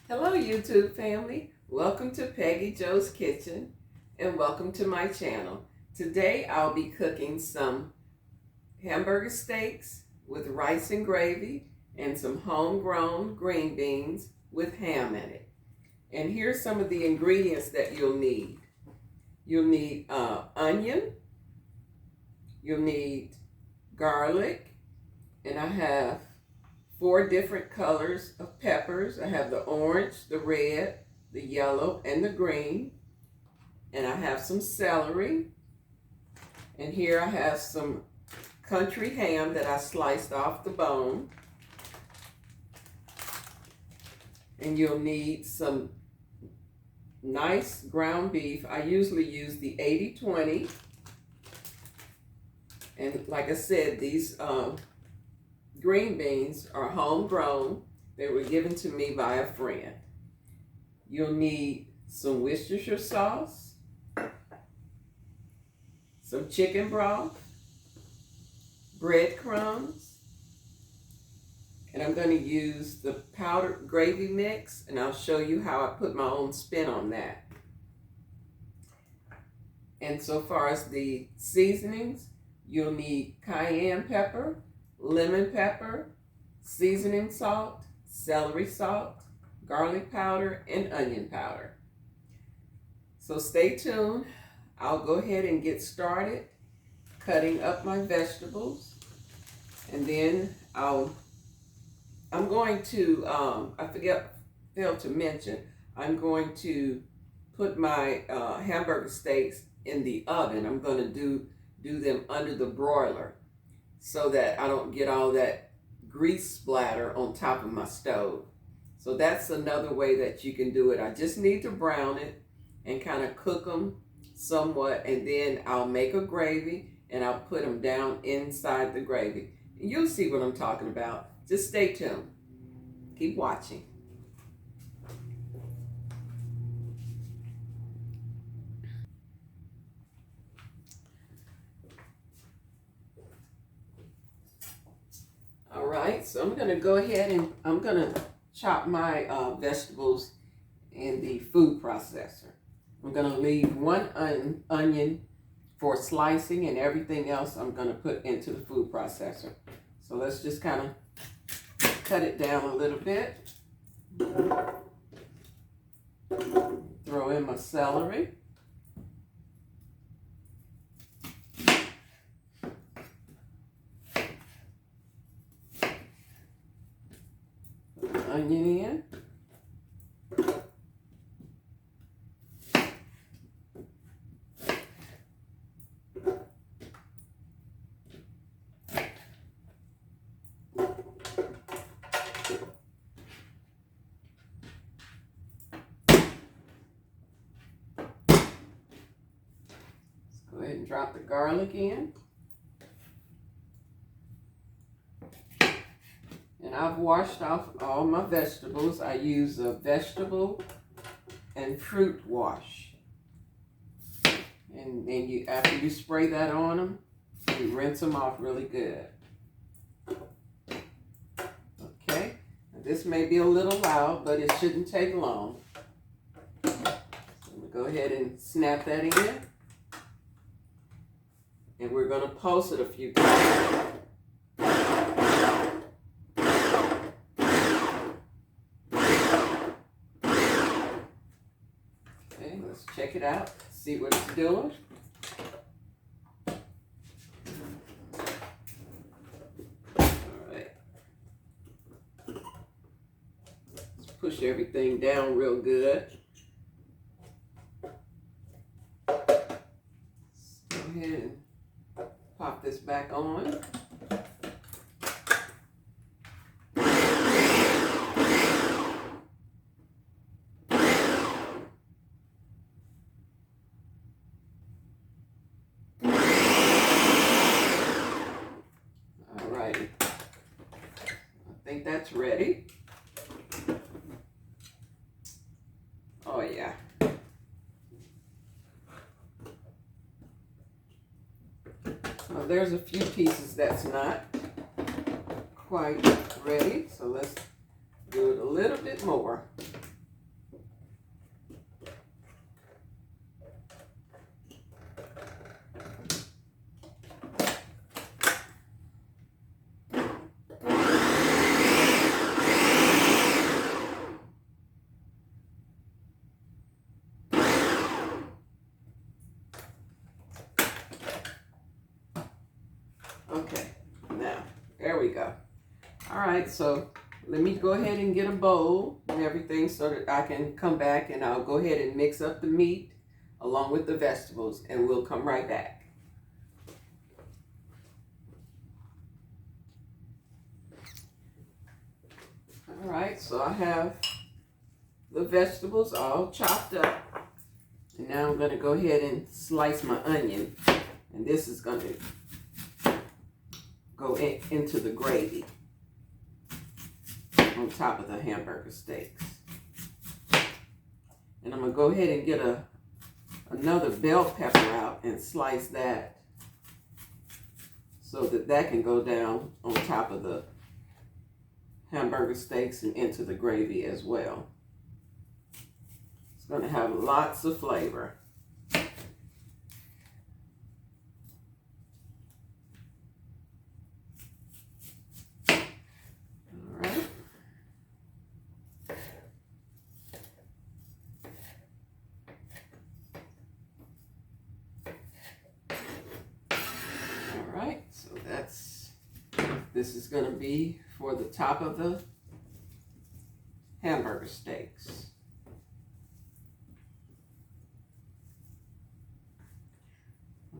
Hello YouTube family, welcome to Peggy Joe's Kitchen and welcome to my channel. Today I'll be cooking some hamburger steaks with rice and gravy and some homegrown green beans with ham in it. And here's some of the ingredients that you'll need. You'll need onion, you'll need garlic, and I have 4 different colors of peppers. I have the orange, the red, the yellow, and the green. And I have some celery. And here I have some country ham that I sliced off the bone. And you'll need some nice ground beef. I usually use the 80-20. And like I said, these green beans are homegrown. They were given to me by a friend. You'll need some Worcestershire sauce, some chicken broth, breadcrumbs, and I'm going to use the powdered gravy mix, and I'll show you how I put my own spin on that. And so far as the seasonings, you'll need cayenne pepper, lemon pepper, seasoning salt, celery salt, garlic powder, and onion powder. So stay tuned. I'll go ahead and get started cutting up my vegetables. And then I'm going to, failed to mention, I'm going to put my hamburger steaks in the oven. I'm going to do them under the broiler, so that I don't get all that grease splatter on top of my stove. So that's another way that you can do it. I just need to brown it and kind of cook them somewhat, and then I'll make a gravy and I'll put them down inside the gravy. And you'll see what I'm talking about. Just stay tuned. Keep watching. All right, so I'm gonna go ahead and I'm gonna chop my vegetables in the food processor. I'm gonna leave one onion for slicing, and everything else I'm gonna put into the food processor. So let's just kind of cut it down a little bit. Throw in my celery. Onion in. Let's go ahead and drop the garlic in. And I've washed off all my vegetables. I use a vegetable and fruit wash. And then after you spray that on them, you rinse them off really good. Okay, now this may be a little loud, but it shouldn't take long. So I'm gonna go ahead and snap that in. And we're gonna pulse it a few times. Let's check it out, see what it's doing. All right. Let's push everything down real good. Let's go ahead and pop this back on. I think that's ready. Oh yeah. Well, there's a few pieces that's not quite ready, so let's do it a little bit more. All right, so let me go ahead and get a bowl and everything so that I can come back, and I'll go ahead and mix up the meat along with the vegetables, and we'll come right back. All right, so I have the vegetables all chopped up. And now I'm going to go ahead and slice my onion. And this is going to go into the gravy on top of the hamburger steaks. And I'm going to go ahead and get another bell pepper out and slice that so that that can go down on top of the hamburger steaks and into the gravy as well. It's going to have lots of flavor. This is going to be for the top of the hamburger steaks.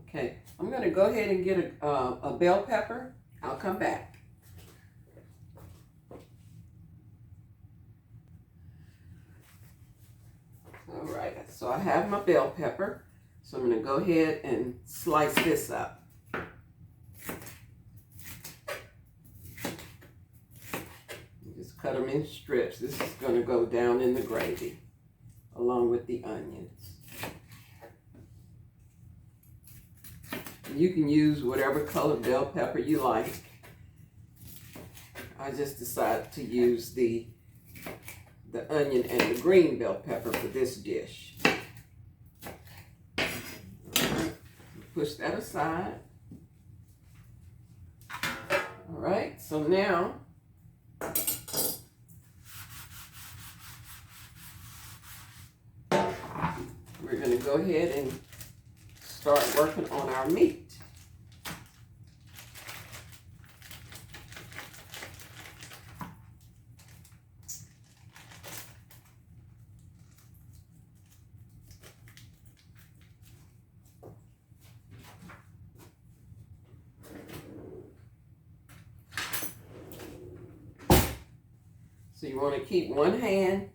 Okay, I'm going to go ahead and get a bell pepper. I'll come back. All right, so I have my bell pepper. So I'm going to go ahead and slice this up. Cut them in strips. This is going to go down in the gravy along with the onions. You can use whatever color bell pepper you like. I just decided to use the onion and the green bell pepper for this dish. All right. Push that aside. All right, so now we're going to go ahead and start working on our meat. So you want to keep one hand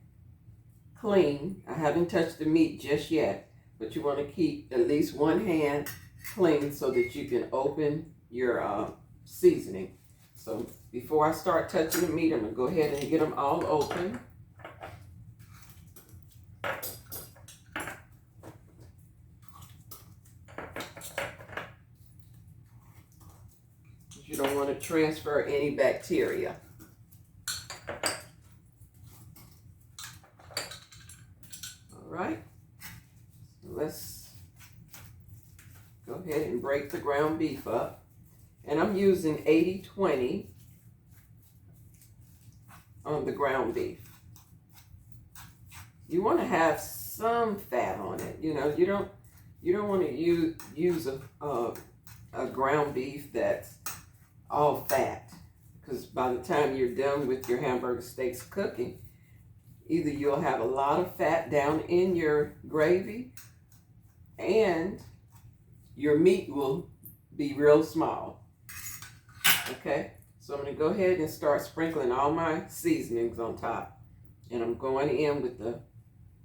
clean. I haven't touched the meat just yet, but you want to keep at least one hand clean so that you can open your seasoning. So before I start touching the meat, I'm going to go ahead and get them all open. You don't want to transfer any bacteria. Right, so let's go ahead and break the ground beef up. And I'm using 80-20 on the ground beef. You want to have some fat on it. You know, you don't want to use a ground beef that's all fat, because by the time you're done with your hamburger steaks cooking, either you'll have a lot of fat down in your gravy and your meat will be real small. Okay, so I'm going to go ahead and start sprinkling all my seasonings on top. And I'm going in with the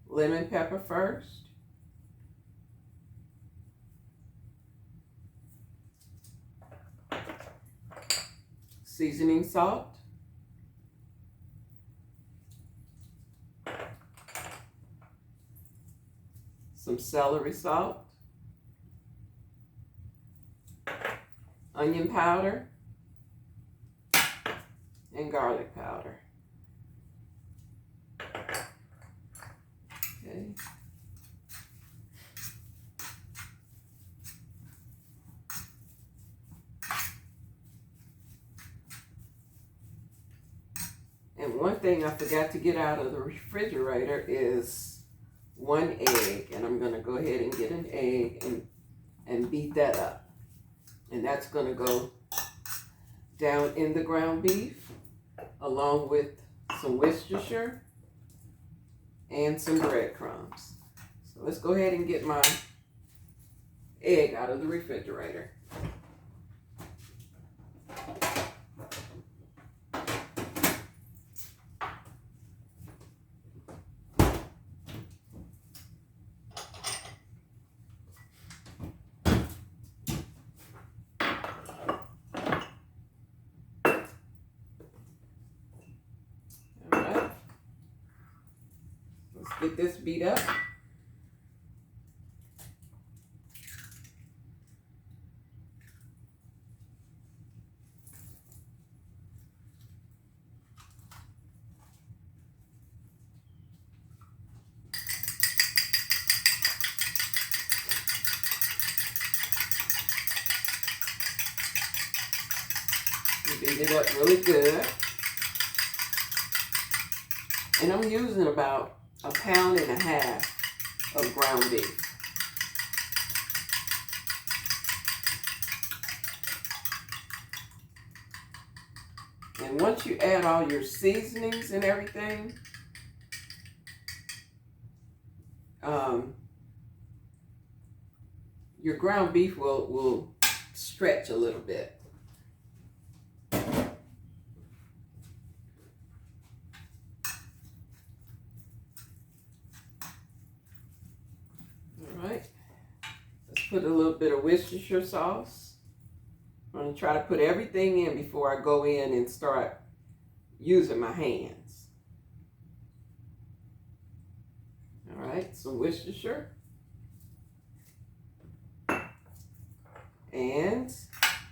lemon pepper first. Seasoning salt. Some celery salt, onion powder, and garlic powder. Okay. And one thing I forgot to get out of the refrigerator is 1 egg, and I'm going to go ahead and get an egg and beat that up. And that's going to go down in the ground beef. along with some Worcestershire and some breadcrumbs. So let's go ahead and get my egg out of the refrigerator. Get this beat up. Beat it up really good. And I'm using about 1.5 pounds of ground beef. And once you add all your seasonings and everything, your ground beef will stretch a little bit. Put a little bit of Worcestershire sauce. I'm going to try to put everything in before I go in and start using my hands. All right, some Worcestershire. And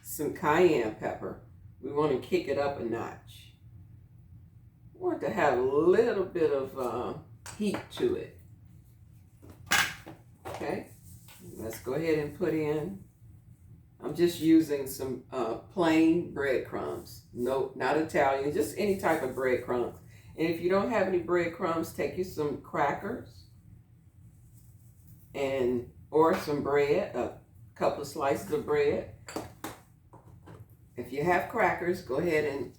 some cayenne pepper. We want to kick it up a notch. We want to have a little bit of heat to it. Okay. Let's go ahead and put in, I'm just using some plain breadcrumbs. No, not Italian, just any type of breadcrumbs. And if you don't have any breadcrumbs, take you some crackers or some bread, a couple of slices of bread. If you have crackers, go ahead and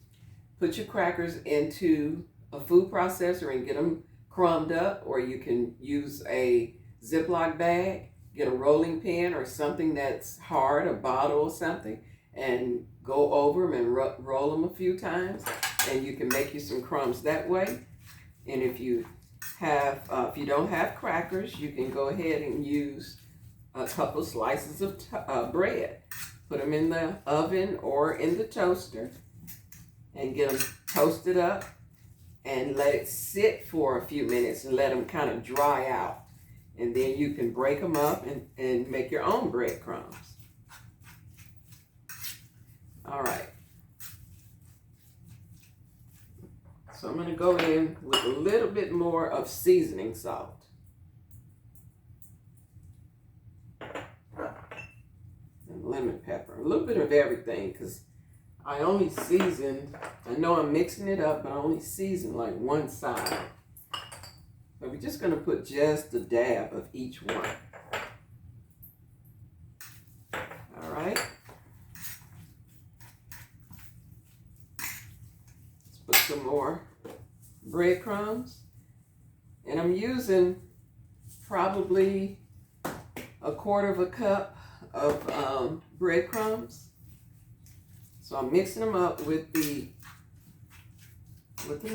put your crackers into a food processor and get them crumbed up, or you can use a Ziploc bag. Get a rolling pin or something that's hard, a bottle or something, and go over them and roll them a few times, and you can make you some crumbs that way. And if you don't have crackers, you can go ahead and use a couple slices of bread. Put them in the oven or in the toaster and get them toasted up and let it sit for a few minutes and let them kind of dry out. And then you can break them up and make your own breadcrumbs. All right. So I'm going to go in with a little bit more of seasoning salt. And lemon pepper. A little bit of everything, because I only season, I know I'm mixing it up, but I only season like one side. But we're just going to put just a dab of each one. All right. Let's put some more breadcrumbs. And I'm using probably 1/4 cup of breadcrumbs. So I'm mixing them up with the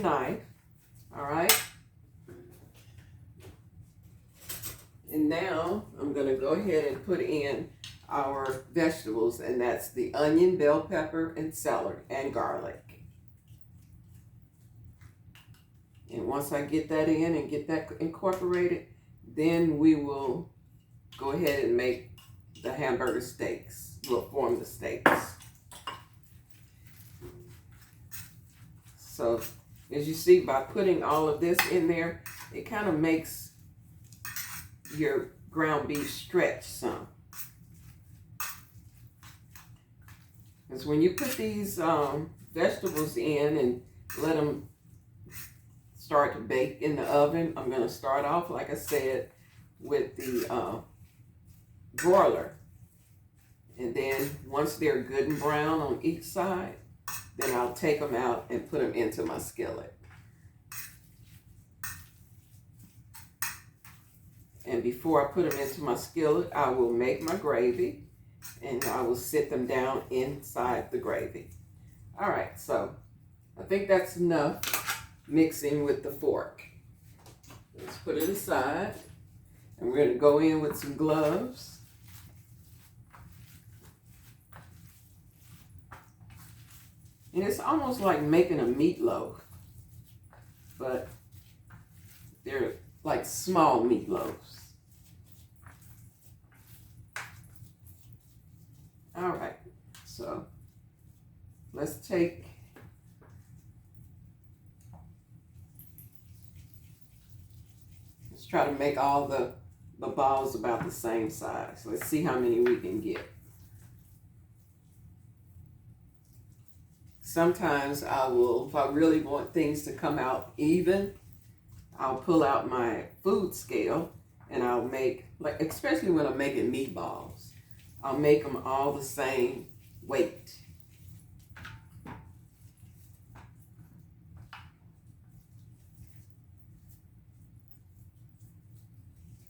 knife. All right. And now I'm going to go ahead and put in our vegetables, and that's the onion, bell pepper, and celery, and garlic. And once I get that in and get that incorporated, then we will go ahead and make the hamburger steaks. We'll form the steaks. So as you see, by putting all of this in there, it kind of makes your ground beef stretch some. Because when you put these vegetables in and let them start to bake in the oven, I'm going to start off, like I said, with the broiler. And then once they're good and brown on each side, then I'll take them out and put them into my skillet. And before I put them into my skillet, I will make my gravy and I will sit them down inside the gravy. All right, so I think that's enough mixing with the fork. Let's put it aside. And we're going to go in with some gloves. And it's almost like making a meatloaf, but they're like small meatloaves. All right, so let's try to make all the balls about the same size. Let's see how many we can get. Sometimes I will, if I really want things to come out even, I'll pull out my food scale and I'll make, like, especially when I'm making meatballs, I'll make them all the same weight.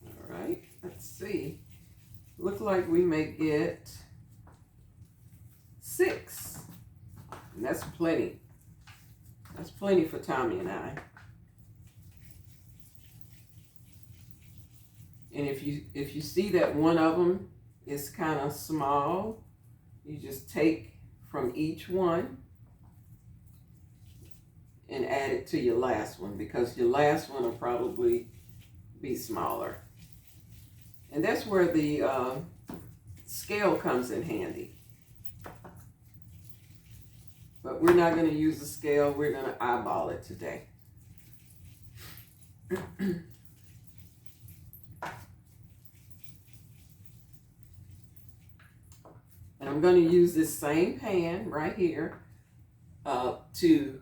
All right, let's see. Look like we may get 6. And that's plenty. That's plenty for Tommy and I. And if you see that one of them is kind of small, you just take from each one and add it to your last one, because your last one will probably be smaller. And that's where the scale comes in handy. But we're not going to use the scale. We're going to eyeball it today. And I'm going to use this same pan right here to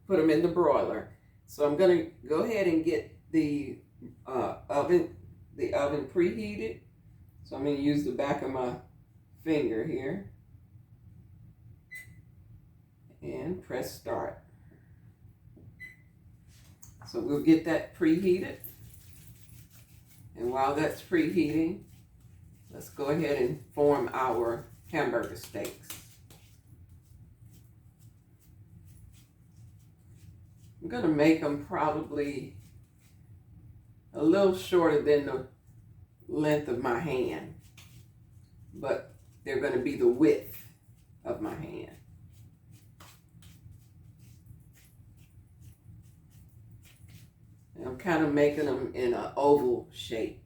put them in the broiler. So I'm going to go ahead and get the oven preheated. So I'm going to use the back of my finger here and press start. So we'll get that preheated. And while that's preheating, let's go ahead and form our hamburger steaks. I'm going to make them probably a little shorter than the length of my hand, but they're going to be the width of my hand. And I'm kind of making them in an oval shape.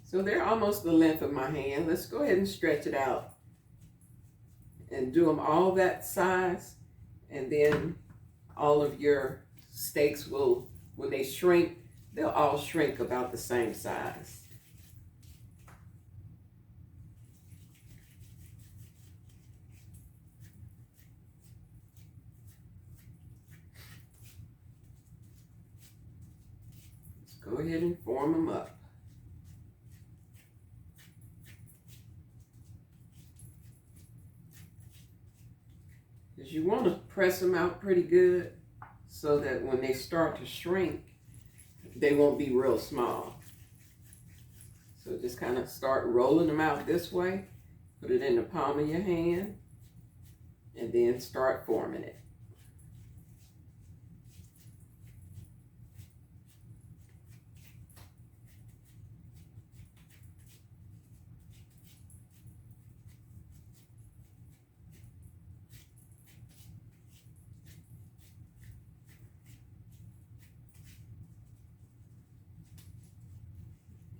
So they're almost the length of my hand. Let's go ahead and stretch it out and do them all that size. And then all of your steaks will, when they shrink, they'll all shrink about the same size. Let's go ahead and form them up. You want to press them out pretty good so that when they start to shrink, they won't be real small. So just kind of start rolling them out this way, put it in the palm of your hand, and then start forming it.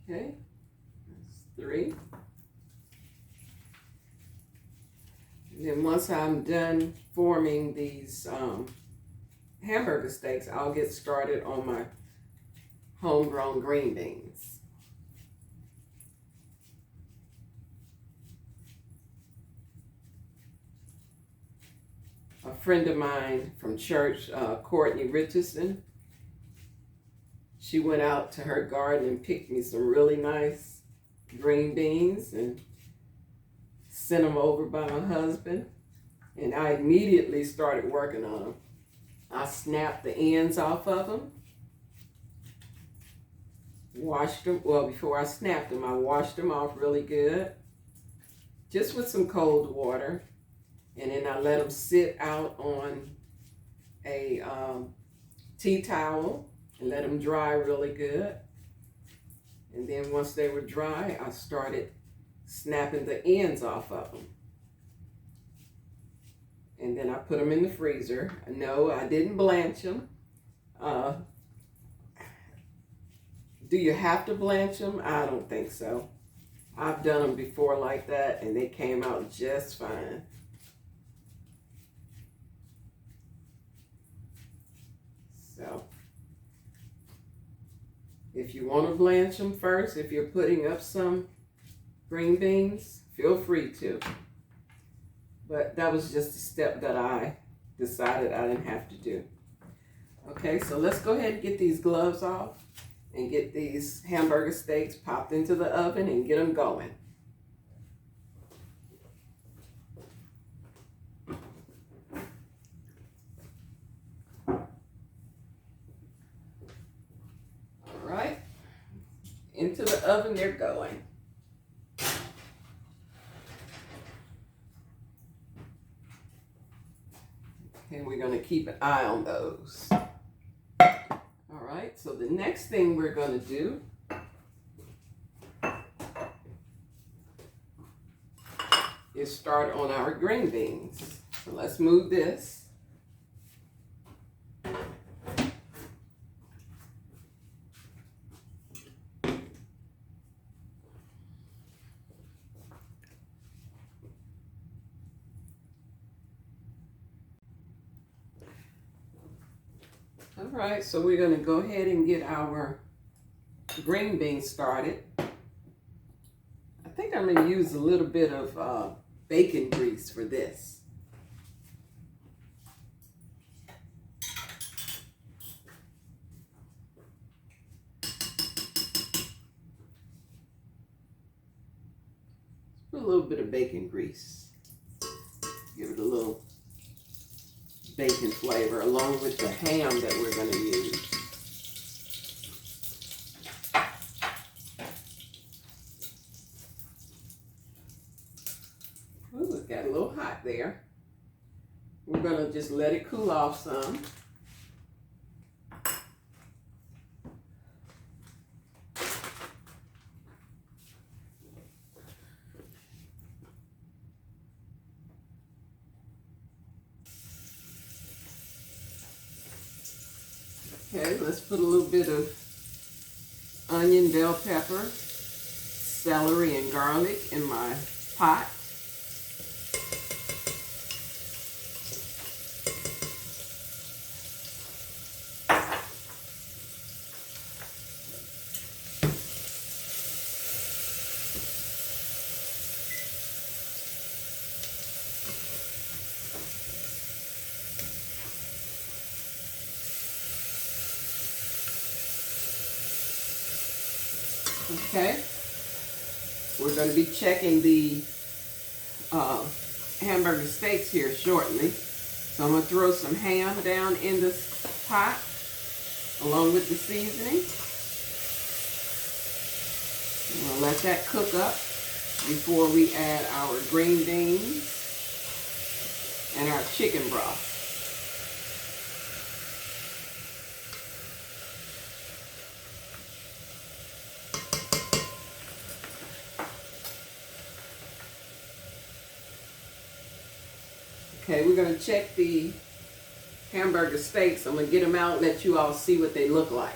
Okay, that's 3. And then once I'm done forming these hamburger steaks, I'll get started on my homegrown green beans. A friend of mine from church, Courtney Richardson, she went out to her garden and picked me some really nice green beans and sent them over by my husband. And I immediately started working on them. I snapped the ends off of them. Washed them, well, before I snapped them, I washed them off really good. Just with some cold water. And then I let them sit out on a tea towel and let them dry really good. And then once they were dry, I started snapping the ends off of them. And then I put them in the freezer. No, I didn't blanch them. Do you have to blanch them? I don't think so. I've done them before like that, and they came out just fine. So, if you want to blanch them first, if you're putting up some green beans, feel free to. But that was just a step that I decided I didn't have to do. Okay, so let's go ahead and get these gloves off and get these hamburger steaks popped into the oven and get them going. All right, into the oven they're going. And we're going to keep an eye on those. All right, so the next thing we're going to do is start on our green beans. So let's move this. All right, so we're going to go ahead and get our green beans started. I think I'm going to use a little bit of bacon grease for this. Put a little bit of bacon grease. Give it a little bacon flavor along with the ham that we're going to use. Ooh, it got a little hot there. We're going to just let it cool off some. Okay, let's put a little bit of onion, bell pepper, celery, and garlic in my pot. Okay, we're going to be checking the hamburger steaks here shortly. So I'm going to throw some ham down in this pot along with the seasoning. We'll let that cook up before we add our green beans and our chicken broth. Okay, we're going to check the hamburger steaks. I'm going to get them out and let you all see what they look like.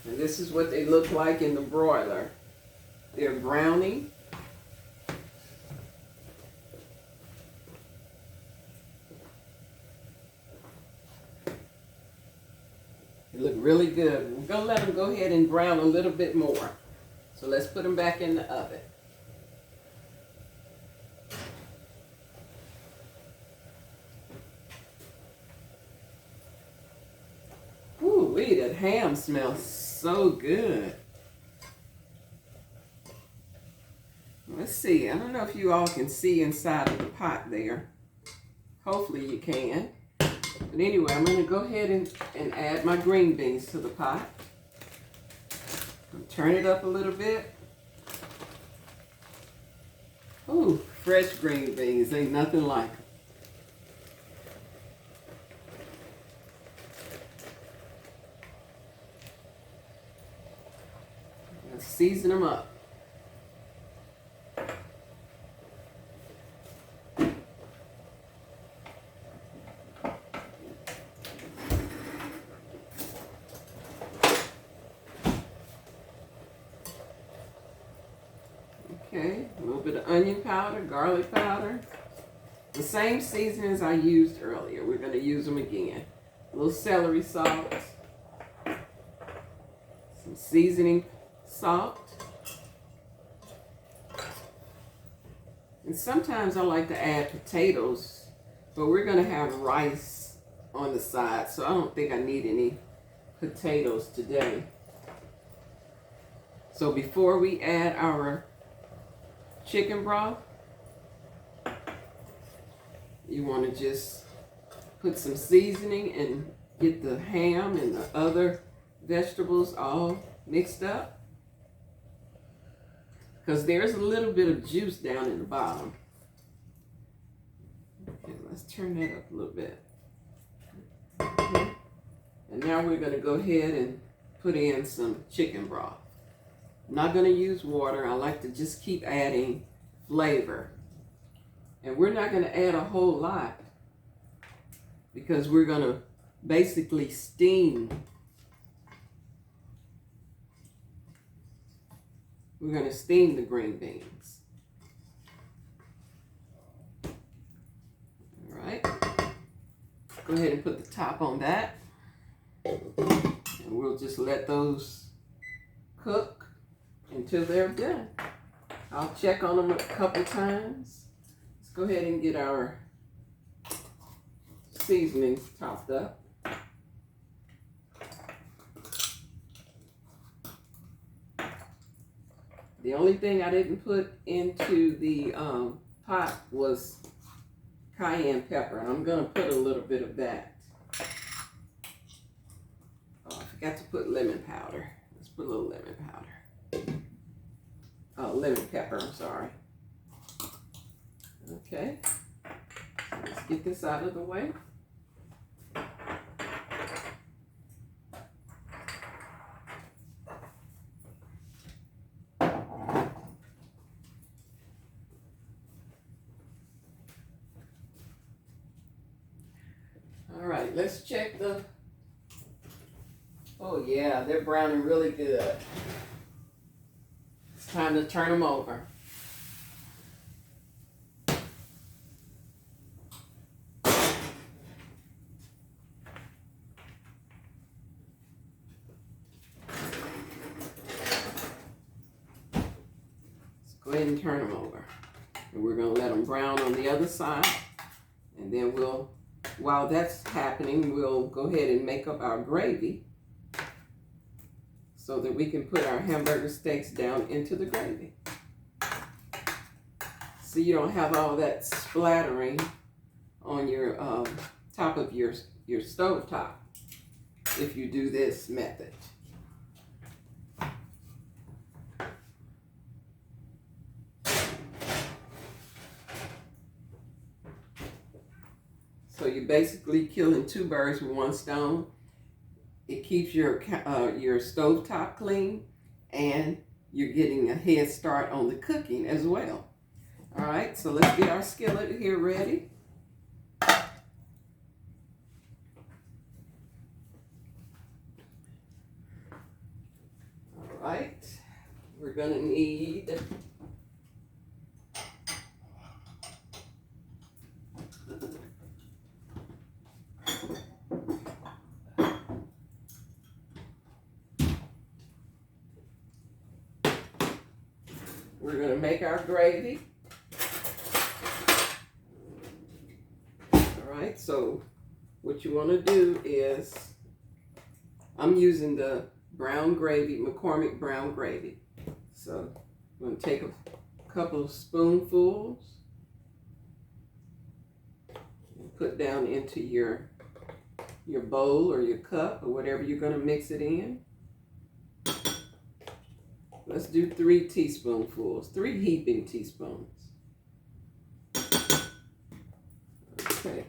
And this is what they look like in the broiler. They're browning. really good. We're going to let them go ahead and brown a little bit more. So let's put them back in the oven. Ooh, that ham smells so good. Let's see. I don't know if you all can see inside of the pot there. Hopefully you can. But anyway, I'm going to go ahead and add my green beans to the pot. Turn it up a little bit. Ooh, fresh green beans. Ain't nothing like them. Let's season them up. Okay, a little bit of onion powder, garlic powder. The same seasonings I used earlier. We're going to use them again. A little celery salt. Some seasoning salt. And sometimes I like to add potatoes, but we're going to have rice on the side, so I don't think I need any potatoes today. So before we add our chicken broth, you want to just put some seasoning and get the ham and the other vegetables all mixed up, because there's a little bit of juice down in the bottom. Okay, let's turn that up a little bit. Okay. And now we're going to go ahead and put in some chicken broth. I'm not going to use water. I like to just keep adding flavor. And we're not going to add a whole lot because we're going to basically steam. We're going to steam the green beans. All right. Go ahead and put the top on that. And we'll just let those cook until they're done. I'll check on them a couple times. Let's go ahead and get our seasonings topped up. The only thing I didn't put into the pot was cayenne pepper, and I'm going to put a little bit of that. Oh, I forgot to put lemon powder. Let's put a little lemon powder. Lemon pepper, I'm sorry. Okay, let's get this out of the way. All right, let's check the, oh yeah, they're browning really good. It's time to turn them over. Go ahead and turn them over. And we're going to let them brown on the other side. And then we'll, while that's happening, we'll go ahead and make up our gravy so that we can put our hamburger steaks down into the gravy. So you don't have all that splattering on your top of your stove top if you do this method. So you're basically killing two birds with one stone. It keeps your stovetop clean, and you're getting a head start on the cooking as well. All right, so let's get our skillet here ready. All right, we're gonna need we're going to make our gravy. All right, so what you want to do is, I'm using the brown gravy, McCormick brown gravy. So I'm going to take a couple of spoonfuls and put down into your bowl or your cup or whatever you're going to mix it in. Let's do 3 teaspoonfuls, 3 heaping teaspoons. Okay.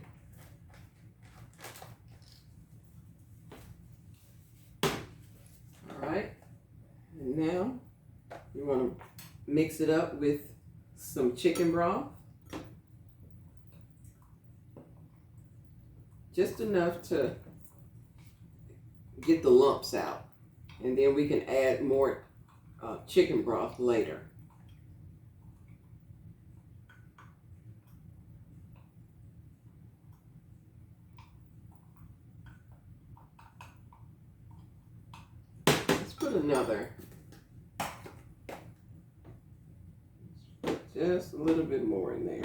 All right. And now you want to mix it up with some chicken broth. Just enough to get the lumps out. And then we can add more chicken broth later. Let's put another, just a little bit more in there.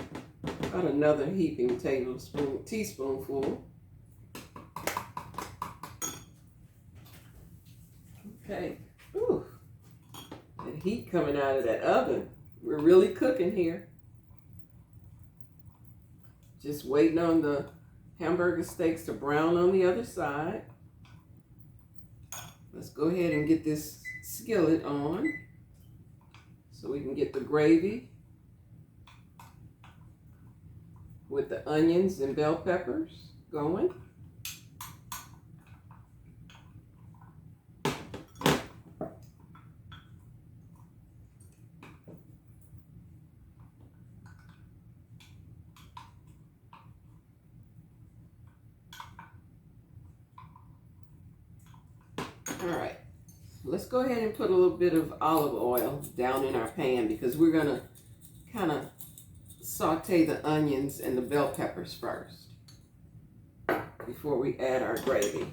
About another heaping teaspoonful. Okay. Ooh. That heat coming out of that oven. We're really cooking here. Just waiting on the hamburger steaks to brown on the other side. Let's go ahead and get this skillet on so we can get the gravy with the onions and bell peppers going. All right, let's go ahead and put a little bit of olive oil down in our pan because we're gonna kind of saute the onions and the bell peppers first before we add our gravy.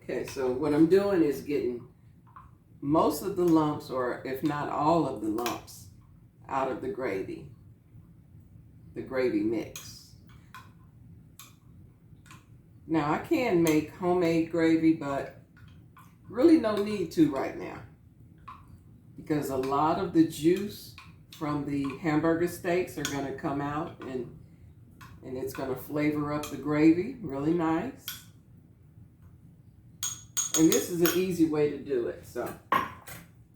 Okay, so what I'm doing is getting most of the lumps, or if not all of the lumps, out of the gravy mix. Now I can make homemade gravy, but really no need to right now because a lot of the juice from the hamburger steaks are going to come out and it's going to flavor up the gravy really nice. And this is an easy way to do it, so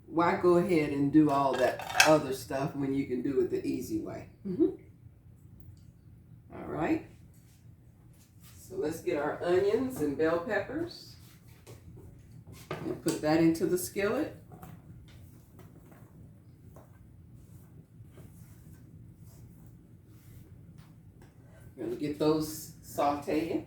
why go ahead and do all that other stuff when you can do it the easy way? All right, so let's get our onions and bell peppers and put that into the skillet. We're going to get those sauteing.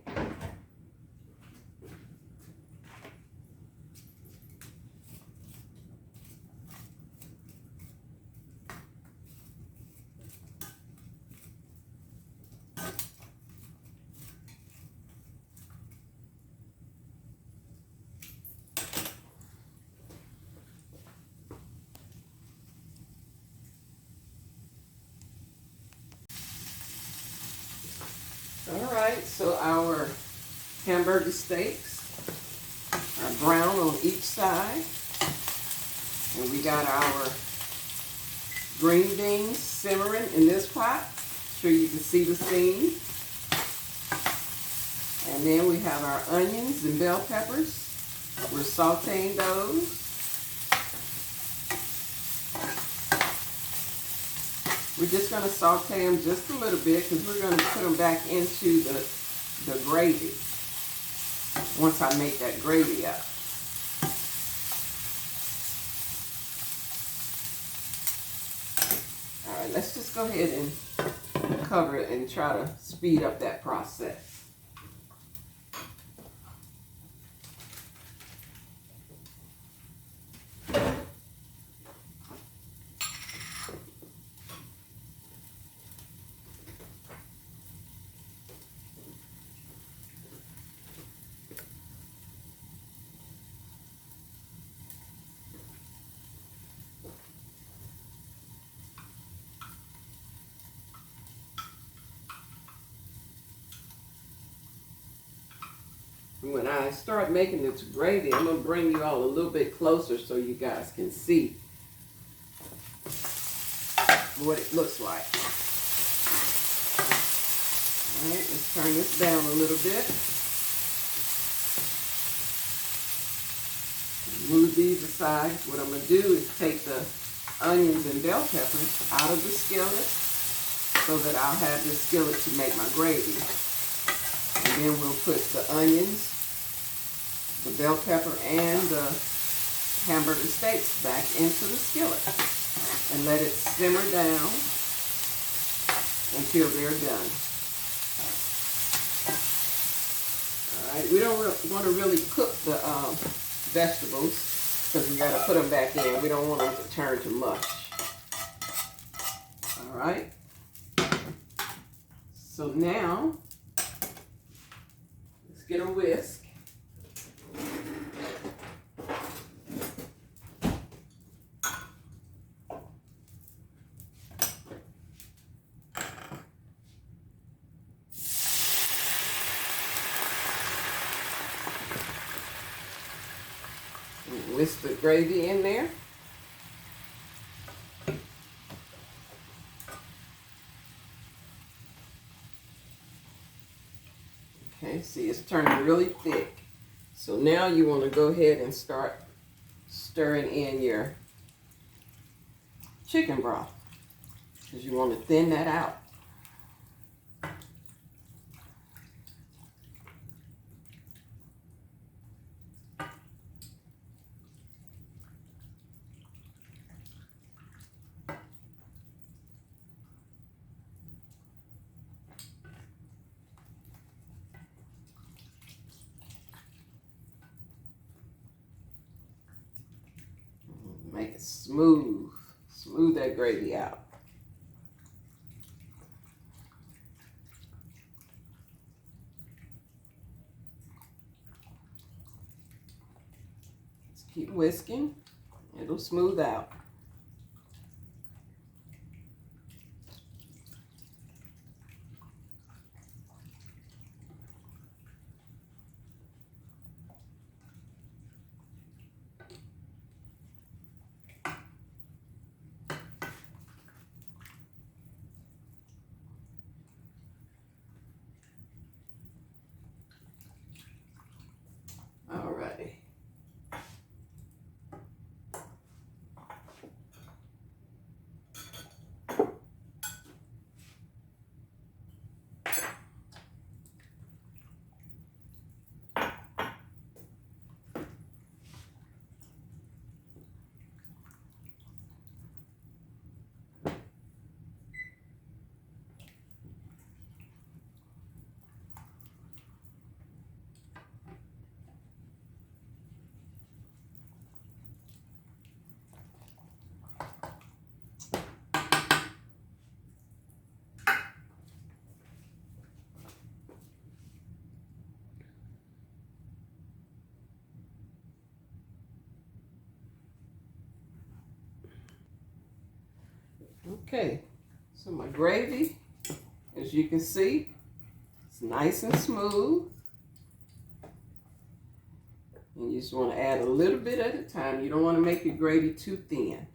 All right, so our hamburger steaks are brown on each side. And we got our green beans simmering in this pot. Sure you can see the steam. And then we have our onions and bell peppers. We're sauteing those. We're just going to saute them just a little bit because we're going to put them back into the gravy once I make that gravy up. All right, let's just go ahead and cover it and try to speed up that process. When I start making this gravy, I'm going to bring you all a little bit closer so you guys can see what it looks like. All right, let's turn this down a little bit. Move these aside. What I'm going to do is take the onions and bell peppers out of the skillet so that I'll have this skillet to make my gravy. And then we'll put the onions, the bell pepper, and the hamburger steaks back into the skillet and let it simmer down until they're done. All right, we don't want to really cook the vegetables because we got to put them back in. We don't want them to turn to mush. All right. So now, let's get a whisk. Whisk the gravy in there. Okay, see, it's turning really thick. So now you want to go ahead and start stirring in your chicken broth because you want to thin that out. Make it smooth. Smooth that gravy out. Just keep whisking. It'll smooth out. Alrighty. Okay, so my gravy, as you can see, it's nice and smooth. And you just want to add a little bit at a time. You don't want to make your gravy too thin.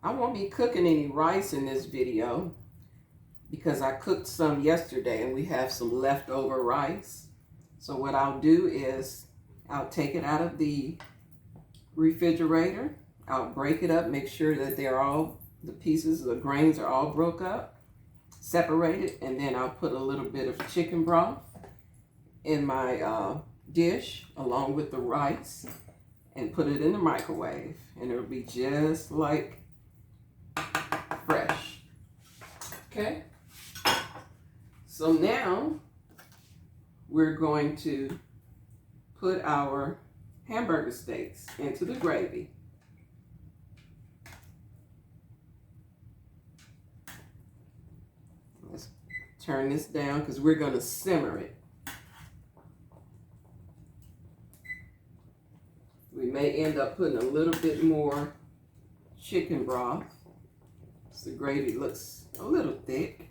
I won't be cooking any rice in this video because I cooked some yesterday and we have some leftover rice. So what I'll do is I'll take it out of the refrigerator. I'll break it up, make sure that the pieces, the grains are all broke up, separated, and then I'll put a little bit of chicken broth in my dish along with the rice and put it in the microwave, and it'll be just like fresh. Okay, so now we're going to put our hamburger steaks into the gravy. Let's turn this down because we're going to simmer it. We may end up putting a little bit more chicken broth. So the gravy looks a little thick.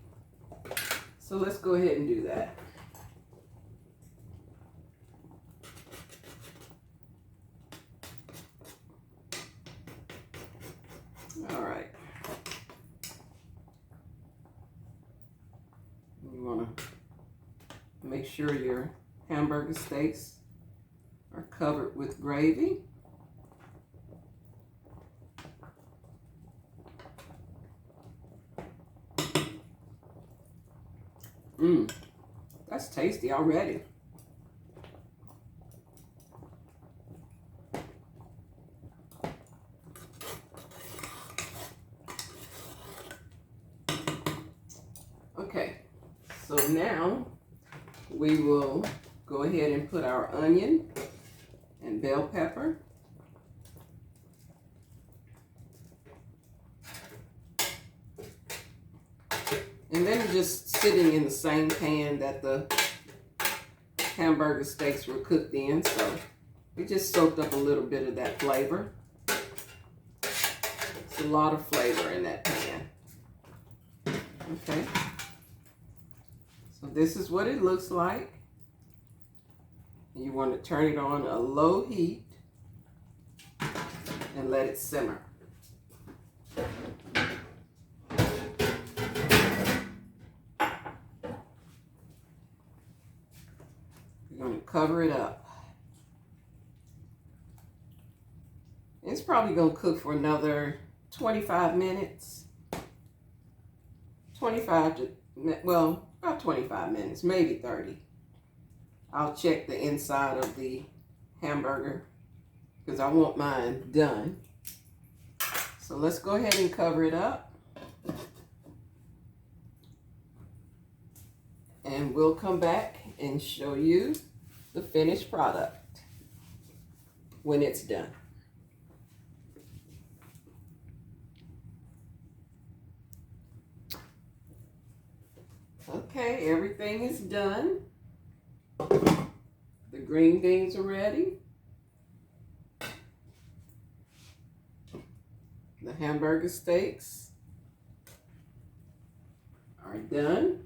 So let's go ahead and do that. All right. You want to make sure your hamburger steaks are covered with gravy. That's tasty already. Okay, so now we will go ahead and put our onion and bell pepper. And then just sitting in the same pan that the hamburger steaks were cooked in, so we just soaked up a little bit of that flavor. It's a lot of flavor in that pan. Okay. So this is what it looks like. You want to turn it on a low heat and let it simmer. You're going to cover it up. It's probably going to cook for another 25 minutes. 25 minutes, maybe 30. I'll check the inside of the hamburger because I want mine done. So let's go ahead and cover it up. And we'll come back and show you the finished product when it's done. Okay, everything is done. The green beans are ready. The hamburger steaks are done.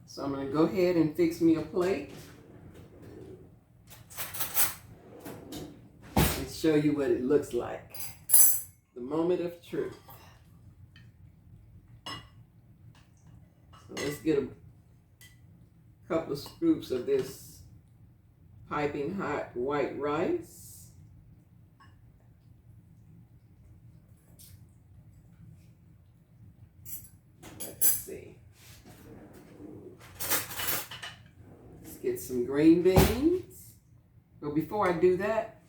So I'm going to go ahead and fix me a plate and show you what it looks like. The moment of truth. So let's get a couple of scoops of this piping hot white rice. Let's see. Let's get some green beans. But before I do that,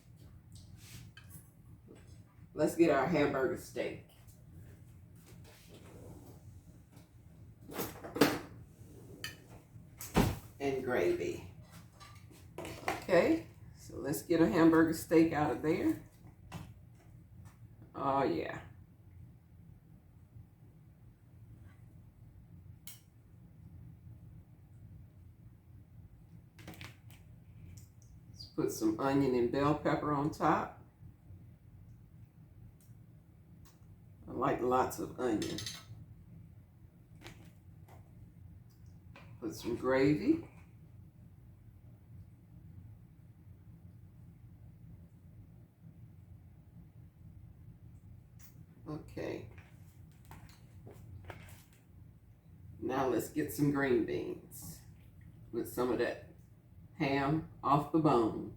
let's get our hamburger steak. And gravy. Okay, so let's get a hamburger steak out of there. Oh yeah. Let's put some onion and bell pepper on top. I like lots of onion. Put some gravy. Okay. Now let's get some green beans with some of that ham off the bone.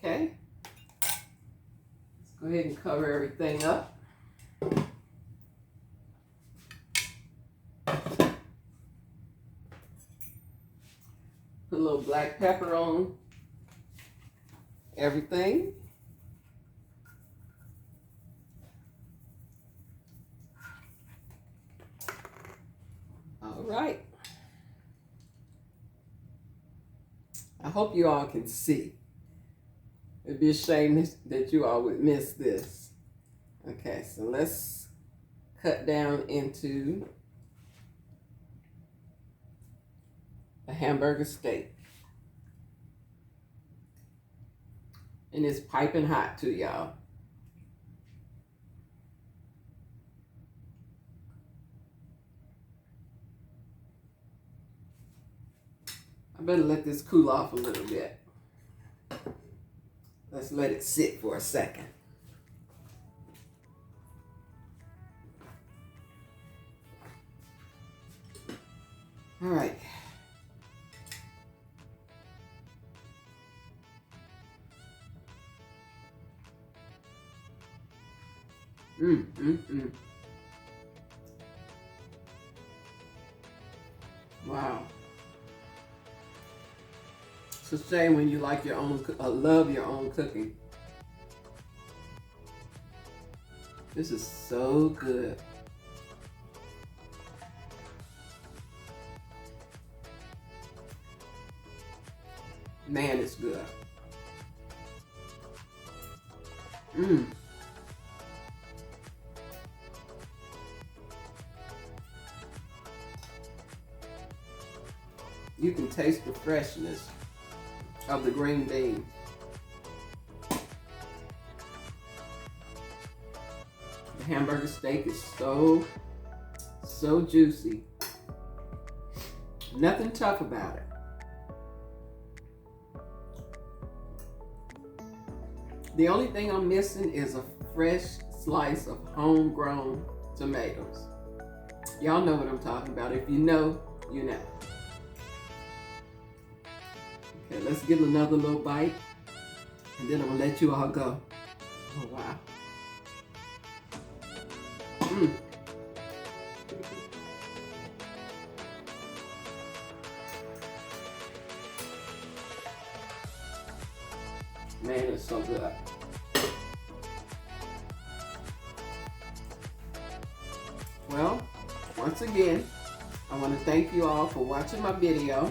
Okay, let's go ahead and cover everything up. Put a little black pepper on everything. All right. I hope you all can see. It'd be a shame that you all would miss this. Okay, so let's cut down into a hamburger steak. And it's piping hot too, y'all. I better let this cool off a little bit. Let's let it sit for a second. All right. Wow. It's a shame when you like your own, love your own cooking. This is so good. Man, it's good. You can taste the freshness of the green beans. The hamburger steak is so juicy. Nothing tough about it. The only thing I'm missing is a fresh slice of homegrown tomatoes. Y'all know what I'm talking about. If you know, you know. Okay, let's give another little bite, and then I'm gonna let you all go. Oh, wow. Man, it's so good. Well, once again, I want to thank you all for watching my video.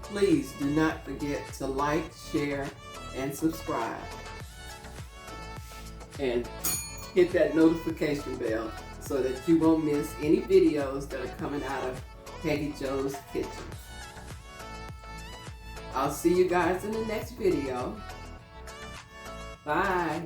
Please do not forget to like, share, and subscribe. And hit that notification bell so that you won't miss any videos that are coming out of Peggy Jo's Kitchen. I'll see you guys in the next video. Bye.